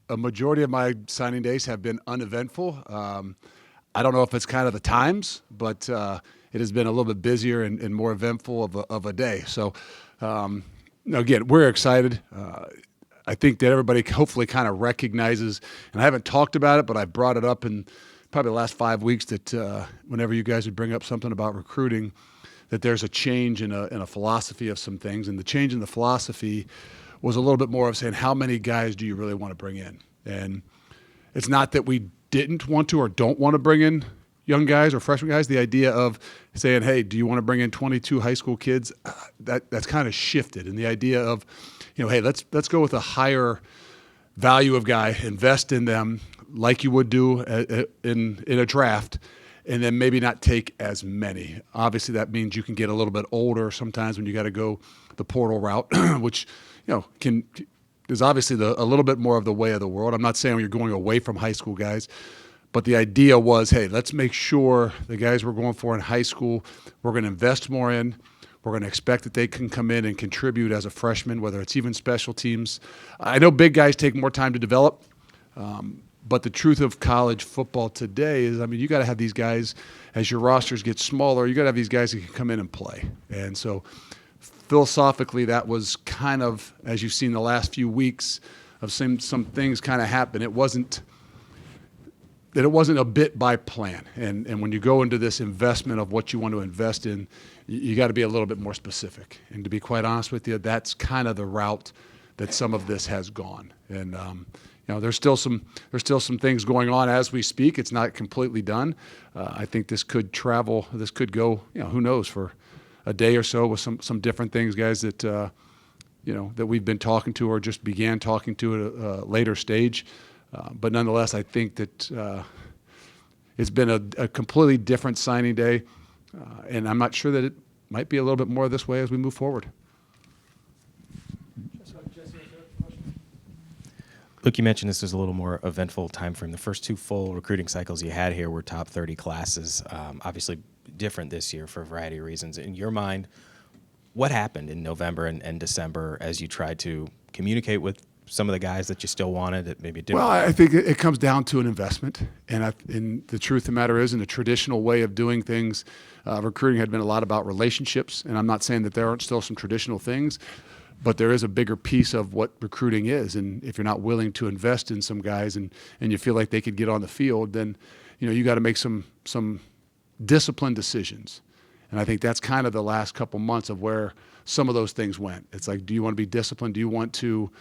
a majority of my signing days have been uneventful. I don't know if it's kind of the times, but it has been a little bit busier and more eventful of a day. So, again, we're excited. I think that everybody hopefully kind of recognizes, and I haven't talked about it, but I brought it up in probably the last 5 weeks that whenever you guys would bring up something about recruiting, that there's a change in a philosophy of some things. And the change in the philosophy was a little bit more of saying, how many guys do you really want to bring in? And it's not that we didn't want to or don't want to bring in young guys or freshman guys. The idea of saying, hey, do you want to bring in 22 high school kids? That's kind of shifted. And the idea of, hey, let's go with a higher value of guy, invest in them like you would do in a draft, and then maybe not take as many. Obviously, that means you can get a little bit older sometimes when you got to go the portal route, which is obviously a little bit more of the way of the world. I'm not saying you're going away from high school guys, but the idea was, hey, let's make sure the guys we're going for in high school, we're going to invest more in. We're going to expect that they can come in and contribute as a freshman, whether it's even special teams. I know big guys take more time to develop, but the truth of college football today is, you got to have these guys, as your rosters get smaller, you got to have these guys that can come in and play. And so philosophically, that was kind of, as you've seen the last few weeks, of some things kind of happen. It wasn't a bit by plan. And when you go into this investment of what you want to invest in, you got to be a little bit more specific. And to be quite honest with you, that's kind of the route that some of this has gone. And there's still some things going on as we speak. It's not completely done. I think this could travel. This could go. Who knows, for a day or so with some different things, guys that that we've been talking to or just began talking to at a later stage. But nonetheless, I think that it's been a completely different signing day, and I'm not sure that it might be a little bit more this way as we move forward. Luke, you mentioned this was a little more eventful time frame. The first two full recruiting cycles you had here were top 30 classes, obviously different this year for a variety of reasons. In your mind, what happened in November and December as you tried to communicate with some of the guys that you still wanted that maybe didn't? Well, I think it comes down to an investment. And the truth of the matter is, in the traditional way of doing things, recruiting had been a lot about relationships. And I'm not saying that there aren't still some traditional things, but there is a bigger piece of what recruiting is. And if you're not willing to invest in some guys and you feel like they could get on the field, then you got to make some disciplined decisions. And I think that's kind of the last couple months of where some of those things went. It's like, do you want to be disciplined? Do you want to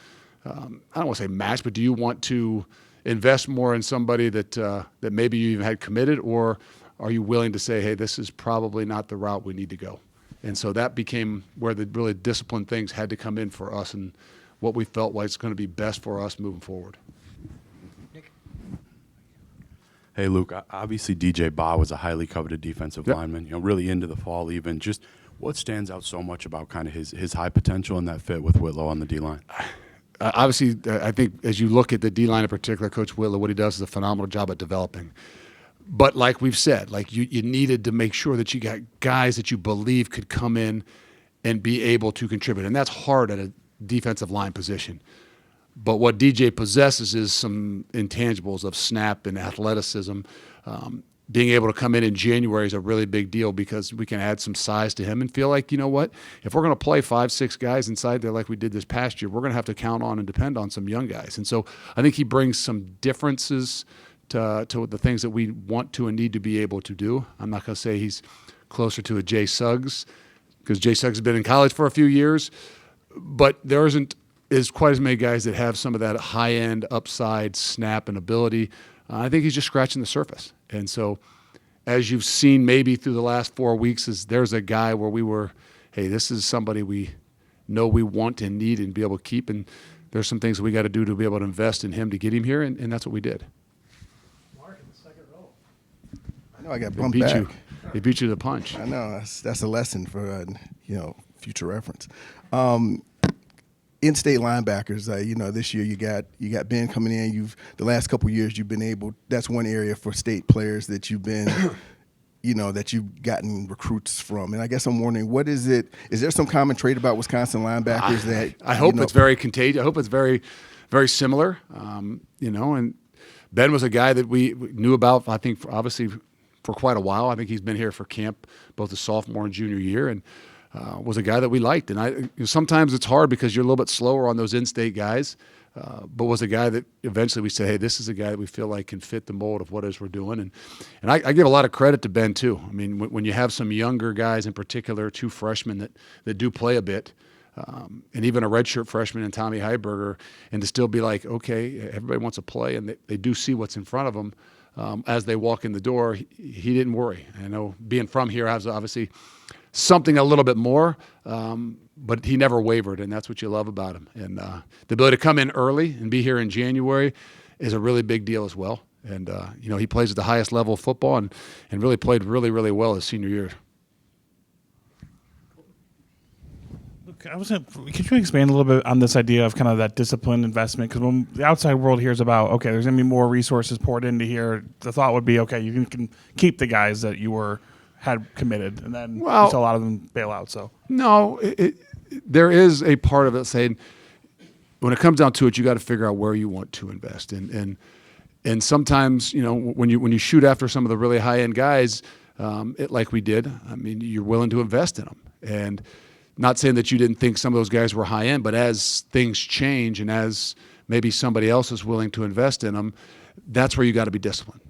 I don't want to say match, but do you want to invest more in somebody that maybe you even had committed, or are you willing to say, hey, this is probably not the route we need to go? And so that became where the really disciplined things had to come in for us and what we felt like is going to be best for us moving forward. Hey, Luke, obviously DJ Ba was a highly coveted defensive lineman, really into the fall even. Just what stands out so much about kind of his high potential and that fit with Whitlow on the D-line? Obviously, I think as you look at the D-line in particular, Coach Whitlow, what he does is a phenomenal job at developing. But like we've said, you needed to make sure that you got guys that you believe could come in and be able to contribute. And that's hard at a defensive line position. But what DJ possesses is some intangibles of snap and athleticism. Being able to come in January is a really big deal because we can add some size to him and feel like, if we're going to play 5-6 guys inside there like we did this past year, we're going to have to count on and depend on some young guys. And so I think he brings some differences to the things that we want to and need to be able to do. I'm not going to say he's closer to a Jay Suggs because Jay Suggs has been in college for a few years, but there isn't quite as many guys that have some of that high-end upside snap and ability. I think he's just scratching the surface. And so as you've seen maybe through the last 4 weeks, there's a guy where we were, hey, this is somebody we know we want and need and be able to keep. And there's some things that we got to do to be able to invest in him to get him here, and that's what we did. Mark in the second row. I know I got bumped back. They beat you to the punch. I know. That's a lesson for, future reference. In-state linebackers, this year you got Ben coming in. The last couple of years you've been able. That's one area for state players that you've been, that you've gotten recruits from. And I guess I'm wondering, what is it? Is there some common trait about Wisconsin linebackers that I hope it's very contagious? I hope it's very very similar, and Ben was a guy that we knew about, I think, obviously for quite a while. I think he's been here for camp both the sophomore and junior year, and was a guy that we liked. And sometimes it's hard because you're a little bit slower on those in-state guys, but was a guy that eventually we say, hey, this is a guy that we feel like can fit the mold of what it is we're doing. And I give a lot of credit to Ben too. I mean, when you have some younger guys, in particular 2 freshmen that do play a bit, and even a redshirt freshman in Tommy Heiberger, and to still be like, okay, everybody wants to play, and they do see what's in front of them as they walk in the door. He didn't worry. I know being from here has obviously something a little bit more, but he never wavered, and that's what you love about him. And the ability to come in early and be here in January is a really big deal as well. And he plays at the highest level of football and really played really, really well his senior year. Could you expand a little bit on this idea of kind of that discipline investment? Because when the outside world hears about, okay, there's going to be more resources poured into here, the thought would be, okay, you can keep the guys that you had committed, and then you saw a lot of them bail out. So no, there is a part of it saying when it comes down to it, you got to figure out where you want to invest, and sometimes when you shoot after some of the really high end guys, like we did, I mean, you're willing to invest in them. And not saying that you didn't think some of those guys were high end, but as things change and as maybe somebody else is willing to invest in them, that's where you got to be disciplined.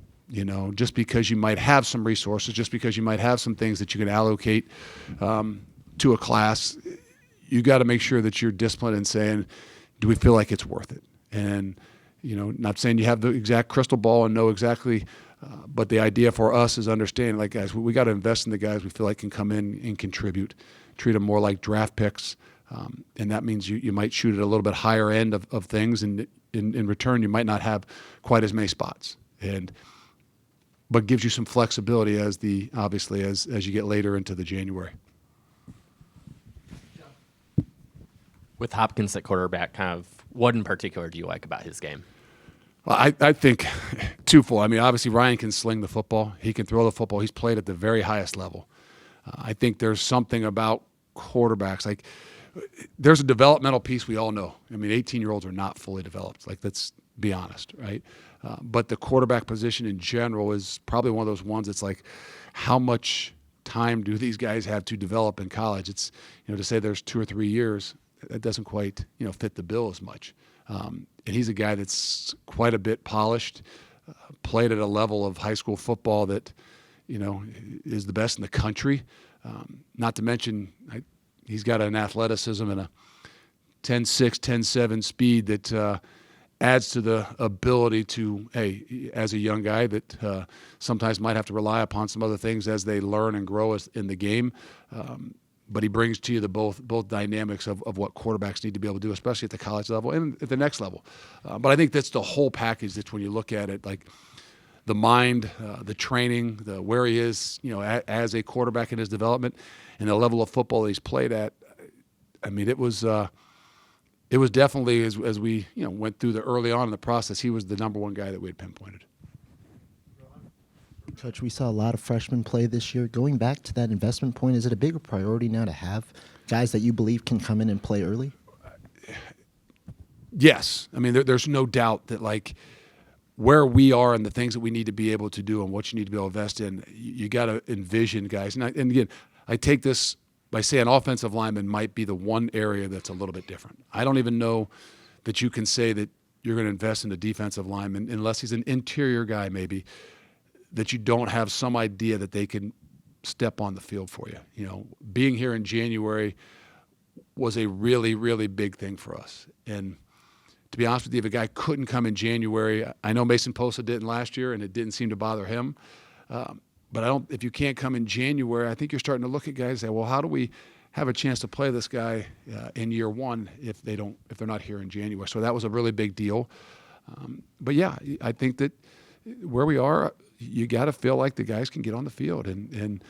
Just because you might have some resources, just because you might have some things that you can allocate to a class, you got to make sure that you're disciplined in saying, do we feel like it's worth it? And, not saying you have the exact crystal ball and know exactly, but the idea for us is understanding, like, guys, we got to invest in the guys we feel like can come in and contribute. Treat them more like draft picks, and that means you might shoot at a little bit higher end of things, and in return you might not have quite as many spots, but gives you some flexibility as you get later into the January. With Hopkins at quarterback, kind of what in particular do you like about his game? Well, I think twofold. I mean, obviously Ryan can sling the football. He can throw the football. He's played at the very highest level. I think there's something about quarterbacks. Like, there's a developmental piece we all know. I mean, 18-year-olds are not fully developed. Like, let's be honest, right? But the quarterback position in general is probably one of those ones that's like, how much time do these guys have to develop in college? It's, to say there's 2 or 3 years, that doesn't quite, fit the bill as much. And he's a guy that's quite a bit polished, played at a level of high school football that, is the best in the country. Not to mention, he's got an athleticism and a 10.6, 10.7 speed that adds to the ability to, as a young guy that sometimes might have to rely upon some other things as they learn and grow in the game. But he brings to you the both dynamics of what quarterbacks need to be able to do, especially at the college level and at the next level. But I think that's the whole package. That's when you look at it, like, the mind, the training, where he is, as a quarterback in his development, and the level of football he's played at. I mean, it was definitely as we went through the early on in the process, he was the number one guy that we had pinpointed. Coach, we saw a lot of freshmen play this year. Going back to that investment point, is it a bigger priority now to have guys that you believe can come in and play early? Yes. I mean, there's no doubt that, like, where we are and the things that we need to be able to do and what you need to be able to invest in, you got to envision guys. And again, I take this by saying offensive lineman might be the one area that's a little bit different. I don't even know that you can say that you're going to invest in a defensive lineman unless he's an interior guy, maybe, that you don't have some idea that they can step on the field for you. Being here in January was a really, really big thing for us. And to be honest with you, if a guy couldn't come in January, I know Mason Posa didn't last year, and it didn't seem to bother him. But if you can't come in January, I think you're starting to look at guys and say, well, how do we have a chance to play this guy in year one if they're not here in January? So that was a really big deal. But yeah, I think that where we are, you got to feel like the guys can get on the field, and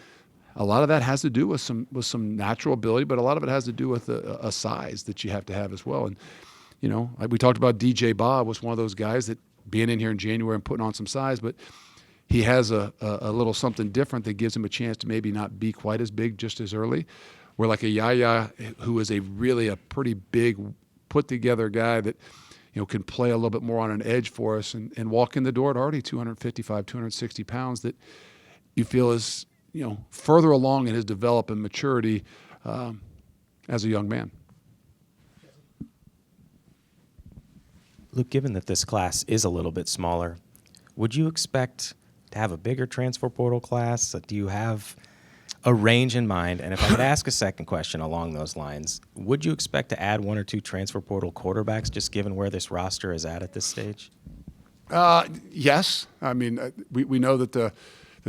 a lot of that has to do with some natural ability, but a lot of it has to do with a size that you have to have as well. And we talked about DJ Bob was one of those guys that being in here in January and putting on some size, but he has a little something different that gives him a chance to maybe not be quite as big just as early. Where like a Yaya, who is a pretty big put together guy that, can play a little bit more on an edge for us and walk in the door at already 255, 260 pounds that you feel is, further along in his development and maturity as a young man. Luke, given that this class is a little bit smaller, would you expect to have a bigger transfer portal class? Do you have a range in mind? And if I could ask a second question along those lines, would you expect to add 1 or 2 transfer portal quarterbacks just given where this roster is at this stage? Yes. I mean, we know that the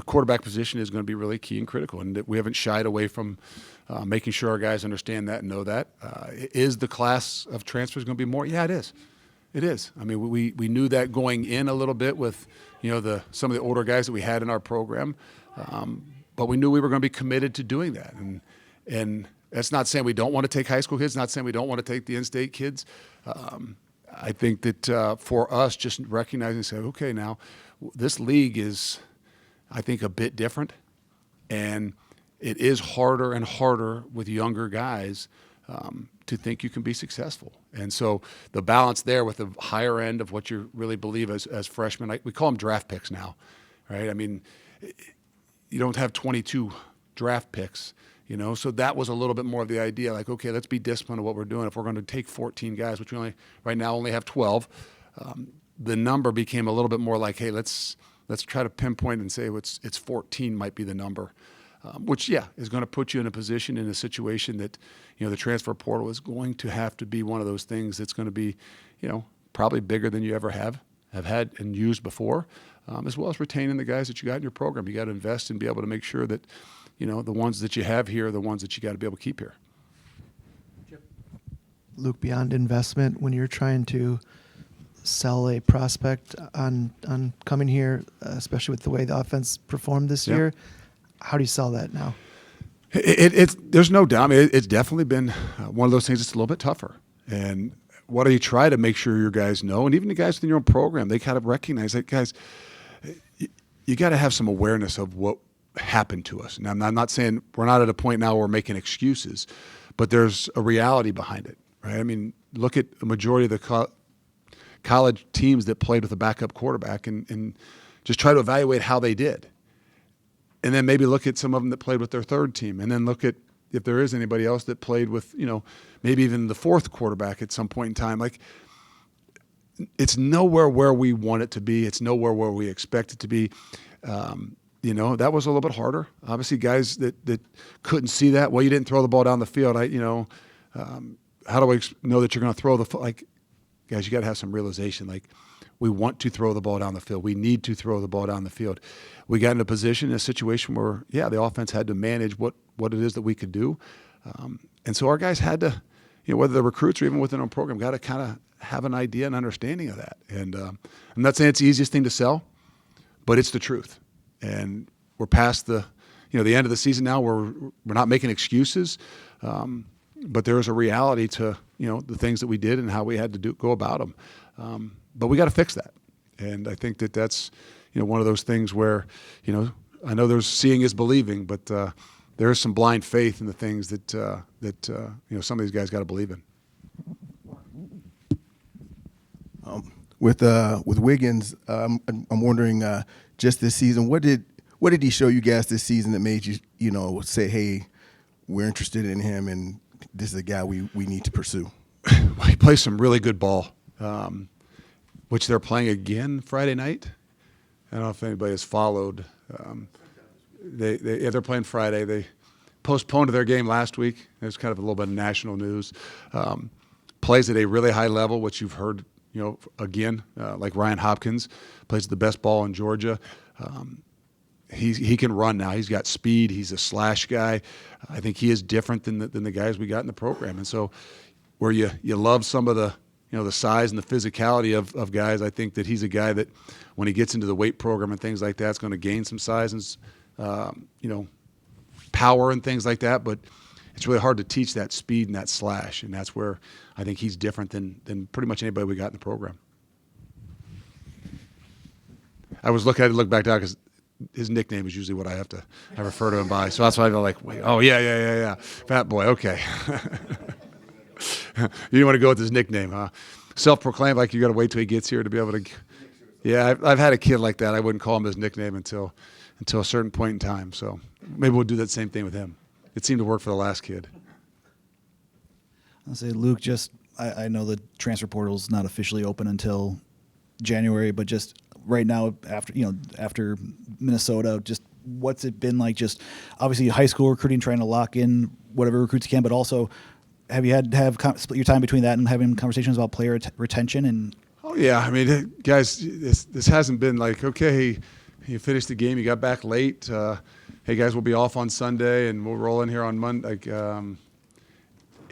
quarterback position is going to be really key and critical, and that we haven't shied away from making sure our guys understand that and know that. Is the class of transfers going to be more? Yeah, it is. It is. I mean, we knew that going in a little bit with, some of the older guys that we had in our program, but we knew we were going to be committed to doing that. And that's not saying we don't want to take high school kids, not saying we don't want to take the in-state kids. I think that for us, just recognizing and saying, okay, now this league is, I think, a bit different, and it is harder and harder with younger guys to think you can be successful. And so the balance there with the higher end of what you really believe as freshmen, we call them draft picks now, right? I mean, you don't have 22 draft picks, so that was a little bit more of the idea, like, okay, let's be disciplined of what we're doing. If we're going to take 14 guys, which we right now only have 12, the number became a little bit more like, hey, let's try to pinpoint and say it's 14 might be the number. Which, is going to put you in a situation that, the transfer portal is going to have to be one of those things that's going to be, probably bigger than you ever have had and used before, as well as retaining the guys that you got in your program. You got to invest and be able to make sure that, the ones that you have here are the ones that you got to be able to keep here. Luke, beyond investment, when you're trying to sell a prospect on coming here, especially with the way the offense performed this year, how do you sell that now? There's no doubt. I mean, it's definitely been one of those things that's a little bit tougher. And what do you try to make sure your guys know? And even the guys within your own program, they kind of recognize that, guys, you got to have some awareness of what happened to us. Now, I'm not saying we're not at a point now where we're making excuses, but there's a reality behind it, right? I mean, look at the majority of the college teams that played with a backup quarterback and just try to evaluate how they did. And then maybe look at some of them that played with their third team, and then look at if there is anybody else that played with, maybe even the fourth quarterback at some point in time. Like, it's nowhere where we want it to be. It's nowhere where we expect it to be. That was a little bit harder. Obviously, guys that couldn't see that. Well, you didn't throw the ball down the field. How do I know that you're going to throw guys, you got to have some realization. Like, we want to throw the ball down the field. We need to throw the ball down the field. We got in a situation where, the offense had to manage what it is that we could do. And so our guys had to, whether the recruits or even within our program, got to kind of have an idea and understanding of that. And I'm not saying it's the easiest thing to sell, but it's the truth. And we're past the end of the season now where we're not making excuses, but there is a reality to, the things that we did and how we had to go about them. But we got to fix that. And I think that's, one of those things where, I know there's seeing is believing, but there is some blind faith in the things that some of these guys got to believe in. With Wiggins, I'm wondering just this season, what did he show you guys this season that made you say, hey, we're interested in him and this is a guy we need to pursue? Well, he plays some really good ball, which they're playing again Friday night. I don't know if anybody has followed. They're playing Friday. They postponed their game last week. It was kind of a little bit of national news. Plays at a really high level, which you've heard, again, like Ryan Hopkins plays the best ball in Georgia. He can run now. He's got speed. He's a slash guy. I think he is different than the guys we got in the program. And so, where you love some of the the size and the physicality of guys, I think that he's a guy that when he gets into the weight program and things like that, is going to gain some size and power and things like that. But it's really hard to teach that speed and that slash, and that's where I think he's different than pretty much anybody we got in the program. I was look back down because his nickname is usually what I refer to him by. So that's why I'm like, wait, oh yeah, Fat Boy, okay. You didn't want to go with his nickname, huh? self-proclaimed like you got to wait till he gets here to be able to. Yeah, I've had a kid like that. I wouldn't call him his nickname until a certain point in time. So maybe we'll do that same thing with him. It seemed to work for the last kid. I'll say, Luke, just I know the transfer portal's not officially open until January, but just right now after Minnesota, just what's it been like? Just obviously high school recruiting, trying to lock in whatever recruits you can, but also have you had to split your time between that and having conversations about player retention and? Oh yeah, I mean, guys, this hasn't been like, okay, you finished the game, you got back late. Hey guys, we'll be off on Sunday and we'll roll in here on Monday. Like,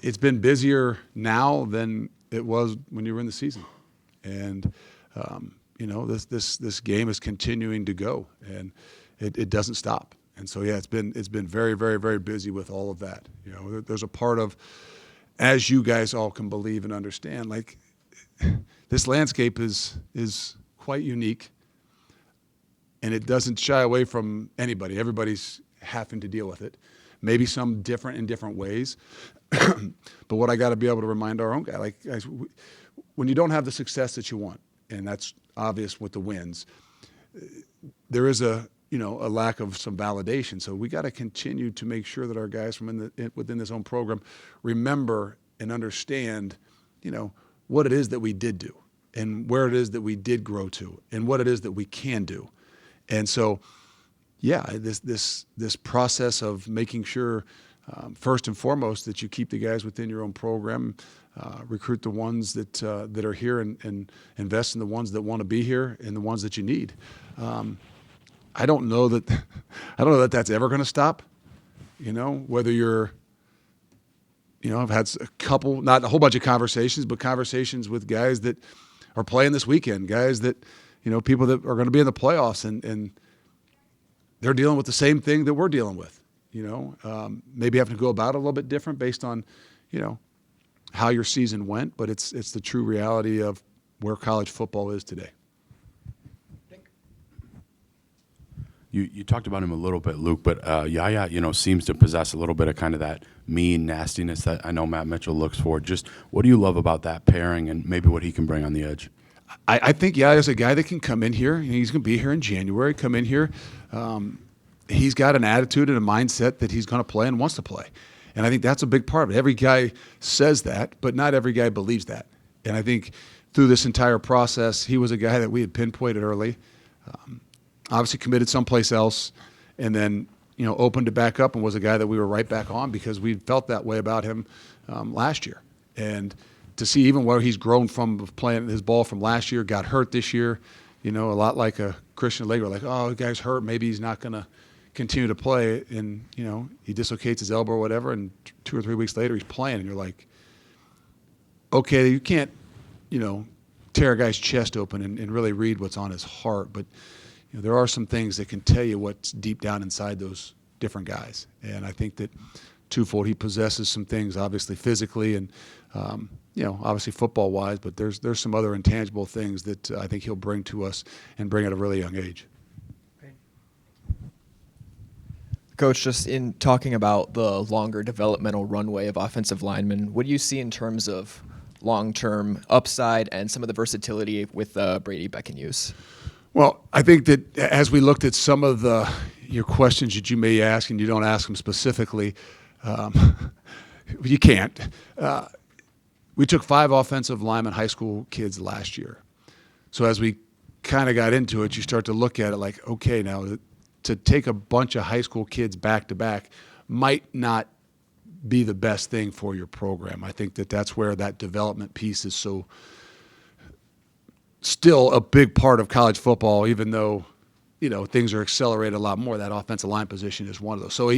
it's been busier now than it was when you were in the season, and this game is continuing to go, and it doesn't stop. And so yeah, it's been very, very, very busy with all of that. There's a part of, as you guys all can believe and understand, like. This landscape is quite unique, and it doesn't shy away from anybody. Everybody's having to deal with it, maybe some different in different ways. But what I got to be able to remind our own guy, like, guys, when you don't have the success that you want, and that's obvious with the wins, there is a lack of some validation. So we got to continue to make sure that our guys from within this own program remember and understand, what it is that we did do and where it is that we did grow to and what it is that we can do. And so, yeah, this process of making sure, first and foremost, that you keep the guys within your own program, recruit the ones that are here and invest in the ones that want to be here and the ones that you need. I don't know that that's ever going to stop, whether you're, I've had a couple, not a whole bunch of conversations, but conversations with guys that are playing this weekend, guys that, people that are going to be in the playoffs, and they're dealing with the same thing that we're dealing with, maybe having to go about it a little bit different based on, how your season went, but it's the true reality of where college football is today. You talked about him a little bit, Luke, but Yaya, seems to possess a little bit of kind of that mean nastiness that I know Matt Mitchell looks for. Just what do you love about that pairing and maybe what he can bring on the edge? I think Yaya's a guy that can come in here. He's going to be here in January, come in here. He's got an attitude and a mindset that he's going to play and wants to play. And I think that's a big part of it. Every guy says that, but not every guy believes that. And I think through this entire process, he was a guy that we had pinpointed early. Obviously committed someplace else, and then opened it back up and was a guy that we were right back on because we felt that way about him last year. And to see even where he's grown from playing his ball from last year, got hurt this year, a lot like a Christian Lager, like, oh, the guy's hurt, maybe he's not going to continue to play, and he dislocates his elbow or whatever, and 2 or 3 weeks later he's playing, and you're like, okay, you can't tear a guy's chest open and really read what's on his heart, but there are some things that can tell you what's deep down inside those different guys. And I think that twofold, he possesses some things, obviously physically and, obviously football-wise, but there's some other intangible things that I think he'll bring to us and bring at a really young age. Coach, just in talking about the longer developmental runway of offensive linemen, what do you see in terms of long-term upside and some of the versatility with Brady Beck can use? Well, I think that as we looked at some of your questions that you may ask, and you don't ask them specifically, you can't. We took 5 offensive linemen, high school kids last year. So as we kind of got into it, you start to look at it like, okay, now to take a bunch of high school kids back to back might not be the best thing for your program. I think that that's where that development piece is so still a big part of college football, even though, things are accelerated a lot more. That offensive line position is one of those. So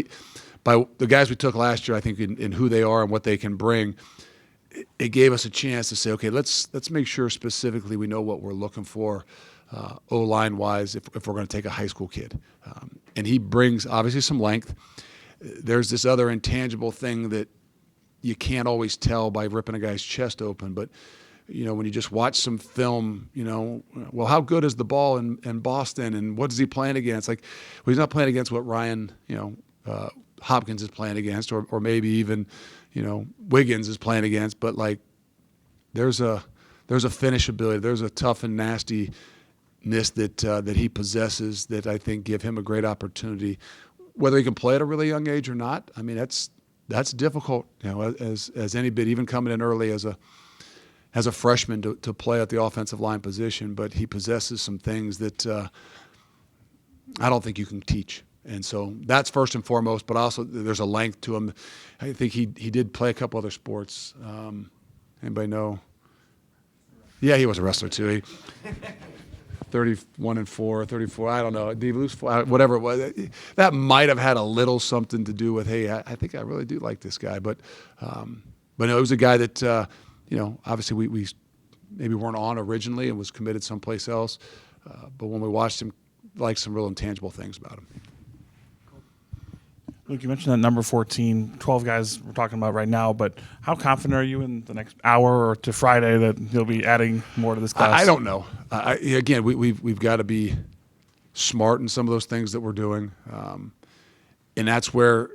by the guys we took last year, I think in who they are and what they can bring, it gave us a chance to say, okay, let's make sure specifically we know what we're looking for O-line wise if we're going to take a high school kid. And he brings obviously some length. There's this other intangible thing that you can't always tell by ripping a guy's chest open, but when you just watch some film, well, how good is the ball in Boston, and what is he playing against? Like, well, he's not playing against what Ryan, Hopkins is playing against, or maybe even, Wiggins is playing against. But like, there's a there's a finish ability, there's a tough and nastiness that he possesses that I think give him a great opportunity, whether he can play at a really young age or not. I mean, that's difficult, as any bit, even coming in early as a freshman to play at the offensive line position. But he possesses some things that I don't think you can teach. And so that's first and foremost, but also there's a length to him. I think he did play a couple other sports. Anybody know? Yeah, he was a wrestler too. He 31-4, 34, I don't know. Did he lose 4? Whatever it was. That might have had a little something to do with, hey, I think I really do like this guy. But no, he was a guy that, obviously we maybe weren't on originally and was committed someplace else. But when we watched him, liked some real intangible things about him. Luke, you mentioned that number 14, 12 guys we're talking about right now, but how confident are you in the next hour or to Friday that he'll be adding more to this class? I don't know. Again, we've got to be smart in some of those things that we're doing, and that's where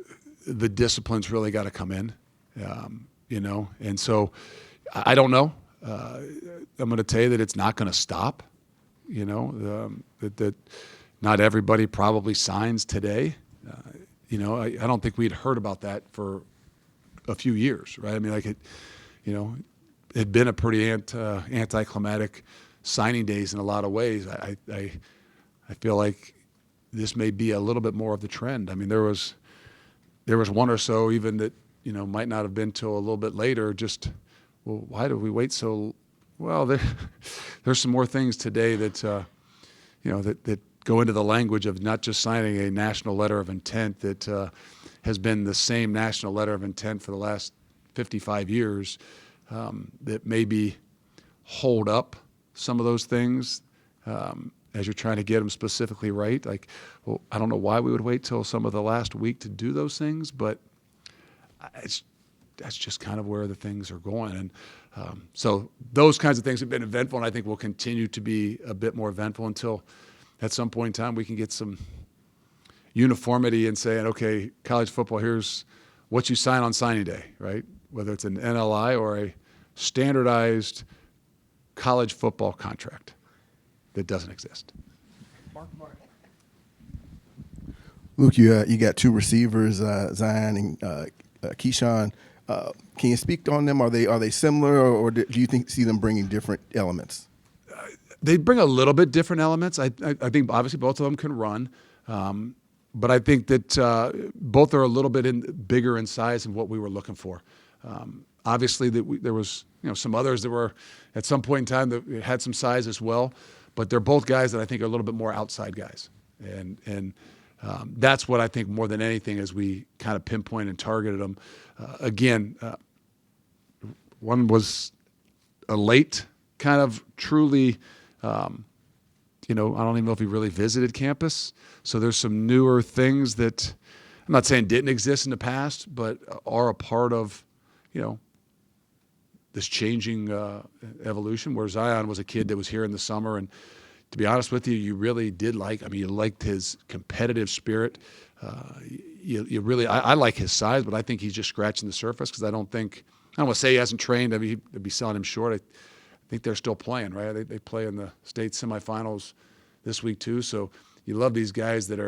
the discipline's really got to come in, And so I don't know. I'm going to tell you that it's not going to stop, that not everybody probably signs today. I don't think we'd heard about that for a few years, right? I mean, like it'd been a pretty anticlimactic signing days in a lot of ways. I feel like this may be a little bit more of the trend. I mean, there was one or so even that might not have been till a little bit later. Just, well, why did we wait so? Well, there's some more things today that that go into the language of not just signing a national letter of intent that has been the same national letter of intent for the last 55 years, that maybe hold up some of those things as you're trying to get them specifically right. Like, well, I don't know why we would wait till some of the last week to do those things, but that's just kind of where the things are going. And so those kinds of things have been eventful, and I think will continue to be a bit more eventful until at some point in time we can get some uniformity in saying, okay, college football, here's what you sign on signing day, right? Whether it's an NLI or a standardized college football contract that doesn't exist. Luke, you got two receivers, Zion and Keyshawn. Can you speak on them? Are they similar, or do you see them bringing different elements? They bring a little bit different elements. I think obviously both of them can run, but I think that both are a little bit bigger in size than what we were looking for. Obviously, there was some others that were at some point in time that had some size as well, but they're both guys that I think are a little bit more outside guys, and that's what I think more than anything as we kind of pinpoint and targeted them. Again, one was a late kind of truly. I don't even know if he really visited campus. So there's some newer things that I'm not saying didn't exist in the past, but are a part of, this changing evolution, where Zion was a kid that was here in the summer. And to be honest with you, you really did you liked his competitive spirit. I like his size, but I think he's just scratching the surface because I don't want to say he hasn't trained. I mean, I'd be selling him short. I think they're still playing, right? They play in the state semifinals this week too. So you love these guys that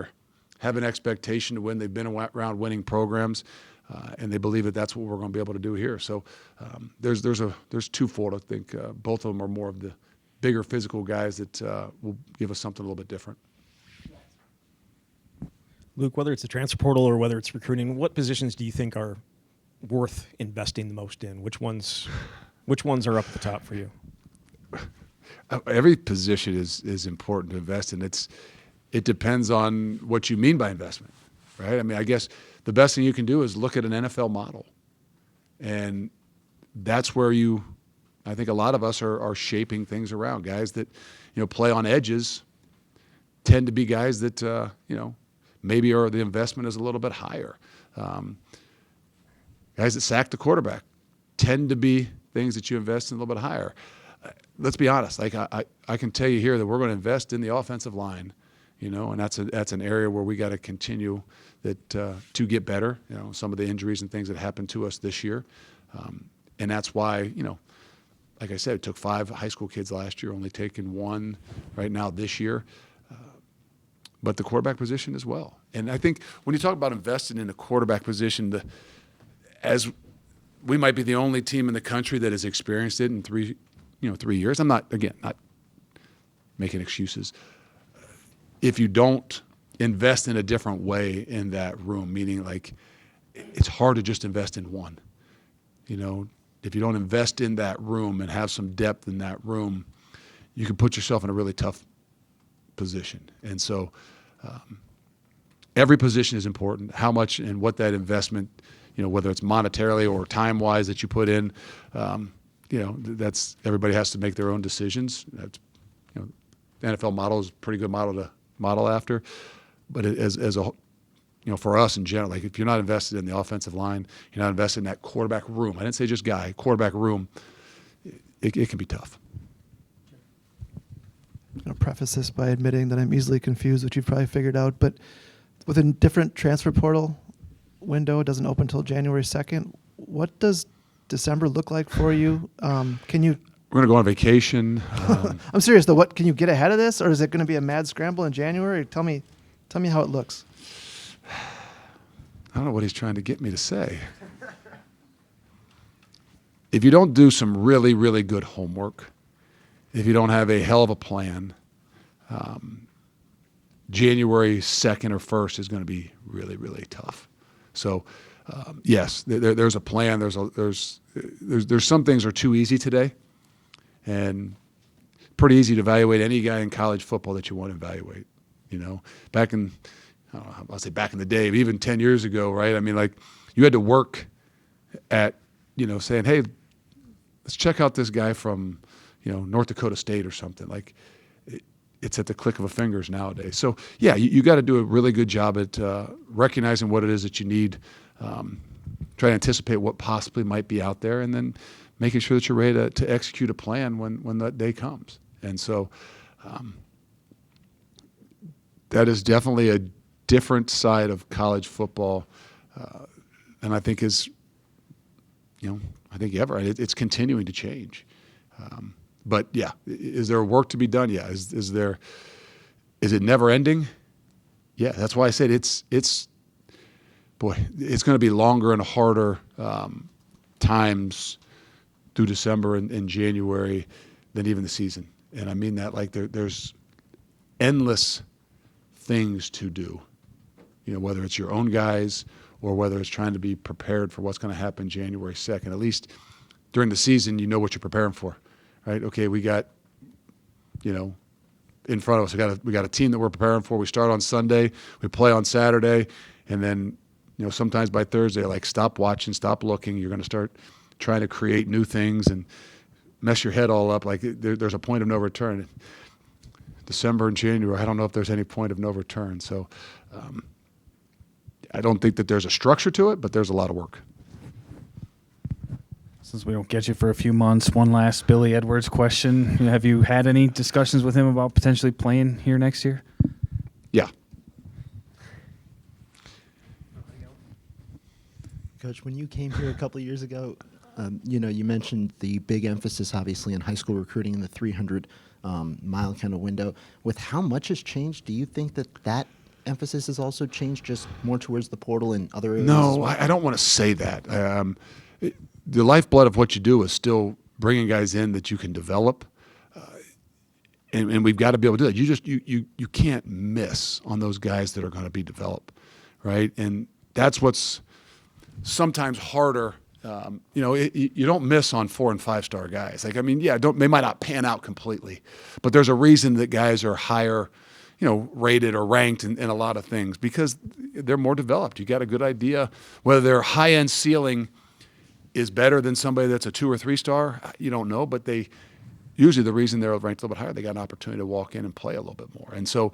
have an expectation to win. They've been around winning programs, and they believe that that's what we're going to be able to do here. So there's twofold. I think both of them are more of the bigger physical guys that will give us something a little bit different. Luke, whether it's the transfer portal or whether it's recruiting, what positions do you think are worth investing the most in? Which ones are up at the top for you? Every position is important to invest in. It depends on what you mean by investment, right? I mean, I guess the best thing you can do is look at an NFL model, and that's where I think a lot of us are shaping things around. Guys that play on edges tend to be guys that maybe the investment is a little bit higher. Guys that sack the quarterback tend to be things that you invest in a little bit higher. Let's be honest. Like I can tell you here that we're going to invest in the offensive line, and that's an area where we got to continue to get better. Some of the injuries and things that happened to us this year, and that's why like I said, it took 5 high school kids last year, only taking 1 right now this year. But the quarterback position as well. And I think when you talk about investing in the quarterback position, as we might be the only team in the country that has experienced it in 3 years. I'm not making excuses. If you don't invest in a different way in that room, meaning like it's hard to just invest in one. If you don't invest in that room and have some depth in that room, you can put yourself in a really tough position. And so every position is important. How much and what that investment, whether it's monetarily or time-wise that you put in, that's everybody has to make their own decisions. That's, the NFL model is a pretty good model to model after. But as a for us in general, like if you're not invested in the offensive line, you're not invested in that quarterback room. I didn't say just guy, quarterback room. It can be tough. I'm going to preface this by admitting that I'm easily confused, which you've probably figured out. But with a different transfer portal window, it doesn't open until January 2nd. What does December look like for you? Can you? We're going to go on vacation. I'm serious though. What can you get ahead of this, or is it going to be a mad scramble in January? Tell me how it looks. I don't know what he's trying to get me to say. If you don't do some really, really good homework, if you don't have a hell of a plan, January 2nd or 1st is going to be really, really tough. So, yes, there's a plan. There's some things are too easy today, and pretty easy to evaluate any guy in college football that you want to evaluate. Back in, I don't know, I'll say back in the day, but even 10 years ago, right? I mean, like you had to work at, saying, hey, let's check out this guy from, North Dakota State or something. Like it's at the click of a fingers nowadays. So yeah, you got to do a really good job at recognizing what it is that you need, try to anticipate what possibly might be out there, and then making sure that you're ready to execute a plan when that day comes. And so that is definitely a different side of college football, and I think it's continuing to change. But yeah, is there work to be done? Yeah. Is it never ending? Yeah. That's why I said it's going to be longer and harder times through December and January than even the season. And I mean that like there's endless things to do, whether it's your own guys or whether it's trying to be prepared for what's going to happen January 2nd. At least during the season, you know what you're preparing for. Right? Okay, we got, in front of us, we got a team that we're preparing for. We start on Sunday, we play on Saturday, and then, sometimes by Thursday, like stop watching, stop looking. You're going to start trying to create new things and mess your head all up. Like there's a point of no return. December and January, I don't know if there's any point of no return. So I don't think that there's a structure to it, but there's a lot of work. Since we don't get you for a few months, one last Billy Edwards question. Have you had any discussions with him about potentially playing here next year? Yeah. Coach, when you came here a couple of years ago, you mentioned the big emphasis, obviously, in high school recruiting in the 300-mile kind of window. With how much has changed, do you think that emphasis has also changed just more towards the portal and other areas? No, I don't want to say that. The lifeblood of what you do is still bringing guys in that you can develop, and we've got to be able to do that. You can't miss on those guys that are going to be developed, right? And that's what's sometimes harder. You don't miss on 4- and 5-star guys. Like, I mean, yeah, they might not pan out completely, but there's a reason that guys are higher, rated or ranked in a lot of things because they're more developed. You got a good idea whether their high-end ceiling is better than somebody that's a 2- or 3-star. You don't know, but usually the reason they're ranked a little bit higher, they got an opportunity to walk in and play a little bit more. And so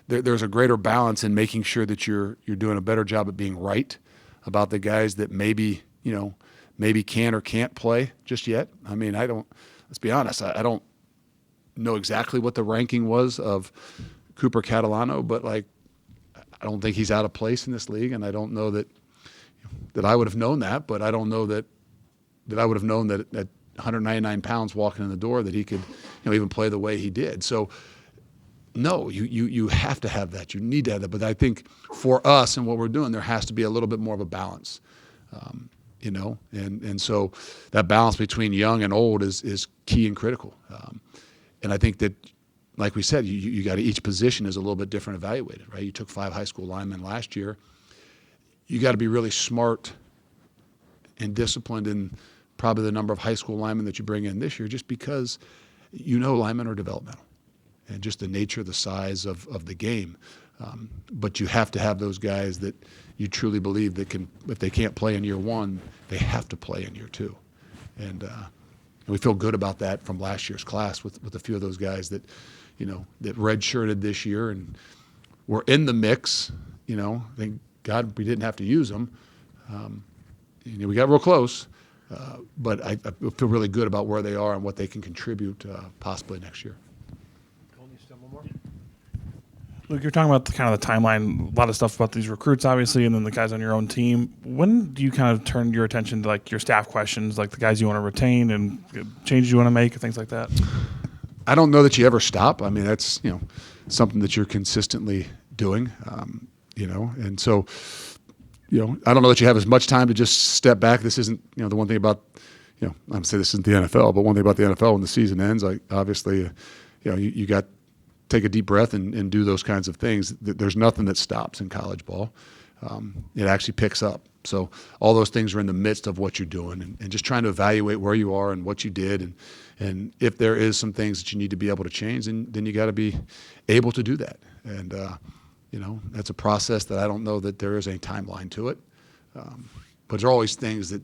there's a greater balance in making sure that you're doing a better job at being right about the guys that maybe can or can't play just yet. I mean, let's be honest, I don't know exactly what the ranking was of Cooper Catalano, but like, I don't think he's out of place in this league, and I don't know that I would have known that, but I don't know that I would have known that at 199 pounds walking in the door that he could, even play the way he did. So, no, you have to have that. You need to have that. But I think for us and what we're doing, there has to be a little bit more of a balance, and so that balance between young and old is key and critical. And I think that, like we said, you got each position is a little bit different evaluated, right? You took 5 high school linemen last year. You got to be really smart and disciplined in probably the number of high school linemen that you bring in this year, just because linemen are developmental and just the nature, the size of the game. But you have to have those guys that you truly believe that can, if they can't play in year 1, they have to play in year 2. And we feel good about that from last year's class with a few of those guys that, that redshirted this year and were in the mix. Thank God we didn't have to use them. We got real close, but I feel really good about where they are and what they can contribute possibly next year. Luke, you're talking about kind of the timeline, a lot of stuff about these recruits, obviously, and then the guys on your own team. When do you kind of turn your attention to like your staff questions, like the guys you want to retain and changes you want to make, and things like that? I don't know that you ever stop. I mean, that's something that you're consistently doing, and so I don't know that you have as much time to just step back. This isn't the one thing about I'm gonna say this isn't the NFL, but one thing about the NFL when the season ends, like obviously you got take a deep breath and do those kinds of things. There's nothing that stops in college ball. It actually picks up. So all those things are in the midst of what you're doing and just trying to evaluate where you are and what you did. And if there is some things that you need to be able to change, then you got to be able to do that. And, that's a process that I don't know that there is a timeline to it. But there are always things that,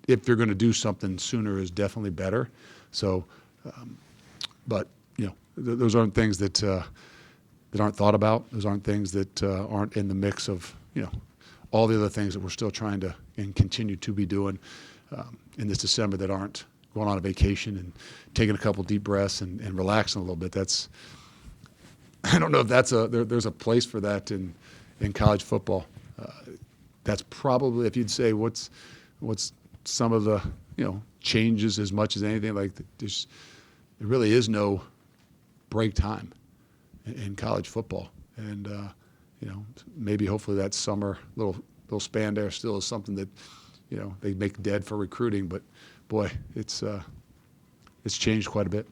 if you're going to do something sooner is definitely better. So, but, those aren't things that aren't thought about. Those aren't things that aren't in the mix of all the other things that we're still trying to and continue to be doing in this December that aren't going on a vacation and taking a couple deep breaths and relaxing a little bit. I don't know if there's a place for that in college football. That's probably, if you'd say what's some of the changes as much as anything, like there really is no break time in college football, and maybe hopefully that summer little span there still is something that they make dead for recruiting, but boy, it's changed quite a bit.